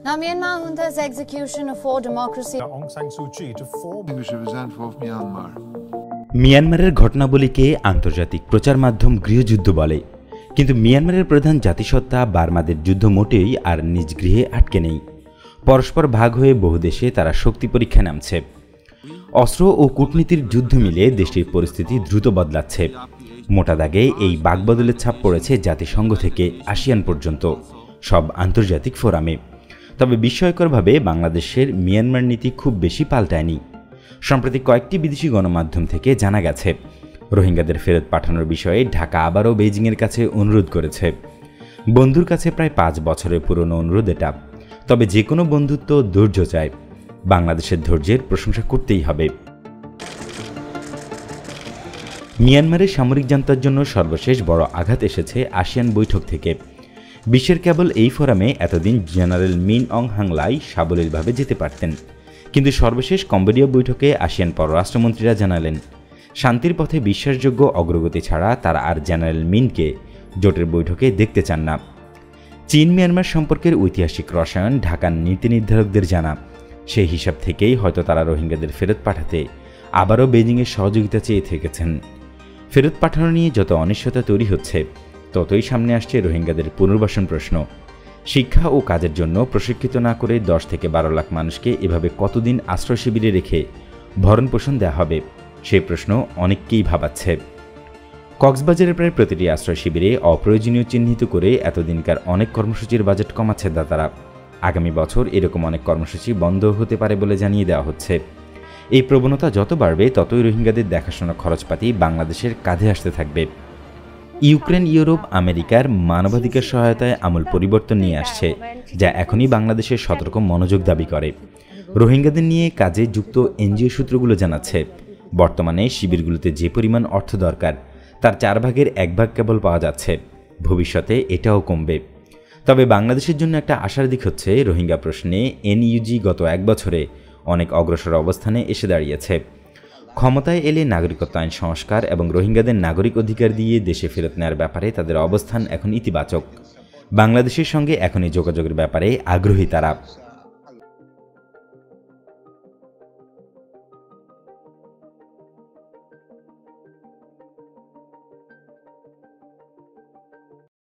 Now, Myanmar Junta's execution of four democracy Aung San Suu Kyi to form Myanmar. মিয়ানমারের ঘটনাবলীকে আন্তর্জাতিক প্রচার মাধ্যম গৃহযুদ্ধ বলে, কিন্তু মিয়ানমারের প্রধান জাতিসত্তা বার্মাদের যুদ্ধ মোটেই আর নিজ গৃহে আটকে নেই। পরস্পর ভাগ হয়ে বহু দেশে তারা শক্তি পরীক্ষায় নামছে। অস্ত্র ও কূটনীতির যুদ্ধ মিলে দেশটির পরিস্থিতি দ্রুত বদলাচ্ছে। মোটা দাগে এই বাগবদলের ছাপ পড়েছে জাতিসংঘ থেকে আসিয়ান পর্যন্ত সব আন্তর্জাতিক ফোরামে। তবে বিস্ময়করভাবে বাংলাদেশের মিয়ানমার নীতি খুব বেশি পাল্টায়নি। সম্প্রতি কয়েকটি বিদেশি গণমাধ্যম থেকে জানা গেছে, রোহিঙ্গাদের ফেরত পাঠানোর বিষয়ে ঢাকা আবারও বেইজিংয়ের কাছে অনুরোধ করেছে। বন্ধুর কাছে প্রায় 5 বছরের পুরনো অনুরোধ এটা। তবে যে কোনো বন্ধুত্ব ধৈর্য চায়। বাংলাদেশের ধৈর্যের প্রশংসা করতেই হবে। মিয়ানমারের সামরিক জান্তার জন্য সর্বশেষ বড় আঘাত এসেছে আসিয়ান বৈঠক থেকে। বিশ্বের কেবল এই ফোরামে এতদিন জেনারেল মিন অং হ্যাংলাই সাবলীলভাবে যেতে পারতেন, কিন্তু সর্বশেষ কম্বোডিয়া বৈঠকে আসিয়ান পররাষ্ট্রমন্ত্রীরা জানালেন, শান্তির পথে বিশ্বাসযোগ্য অগ্রগতি ছাড়া তারা আর জেনারেল মিনকে জোটের বৈঠকে দেখতে চান না। চীন মিয়ানমার সম্পর্কের ঐতিহাসিক রসায়ন ঢাকার নীতি নির্ধারকদের জানা। সেই হিসাব থেকেই হয়তো তারা রোহিঙ্গাদের ফেরত পাঠাতে আবারও বেইজিংয়ের সহযোগিতা চেয়ে থেকেছেন। ফেরত পাঠানো নিয়ে যত অনিশ্চয়তা তৈরি হচ্ছে, ততই সামনে আসছে রোহিঙ্গাদের পুনর্বাসন প্রশ্ন। শিক্ষা ও কাজের জন্য প্রশিক্ষিত না করে 10 থেকে 12 লাখ মানুষকে এভাবে কতদিন আশ্রয় শিবিরে রেখে ভরণ পোষণ দেওয়া হবে, সেই প্রশ্ন অনেককেই ভাবাচ্ছে। কক্সবাজারের প্রায় প্রতিটি আশ্রয় শিবিরে অপ্রয়োজনীয় চিহ্নিত করে এতদিনকার অনেক কর্মসূচির বাজেট কমাচ্ছে দাতারা। আগামী বছর এরকম অনেক কর্মসূচি বন্ধ হতে পারে বলে জানিয়ে দেওয়া হচ্ছে। এই প্রবণতা যত বাড়বে, ততই রোহিঙ্গাদের দেখাশোনা খরচপাতি বাংলাদেশের কাঁধে আসতে থাকবে। ইউক্রেন, ইউরোপ, আমেরিকার মানবাধিকার সহায়তায় আমূল পরিবর্তন নিয়ে আসছে, যা এখনই বাংলাদেশের সতর্ক মনোযোগ দাবি করে। রোহিঙ্গাদের নিয়ে কাজে যুক্ত এনজিও সূত্রগুলো জানাচ্ছে, বর্তমানে শিবিরগুলোতে যে পরিমাণ অর্থ দরকার তার 4 ভাগের 1 ভাগ কেবল পাওয়া যাচ্ছে। ভবিষ্যতে এটাও কমবে। তবে বাংলাদেশের জন্য একটা আশার দিক হচ্ছে, রোহিঙ্গা প্রশ্নে এনইউজি গত 1 বছরে অনেক অগ্রসর অবস্থানে এসে দাঁড়িয়েছে। ক্ষমতায় এলে নাগরিকত্ব আইন সংস্কার এবং রোহিঙ্গাদের নাগরিক অধিকার দিয়ে দেশে ফেরত নেওয়ার ব্যাপারে তাদের অবস্থান এখন ইতিবাচক। বাংলাদেশের সঙ্গে এখনই যোগাযোগের ব্যাপারে আগ্রহী তারা।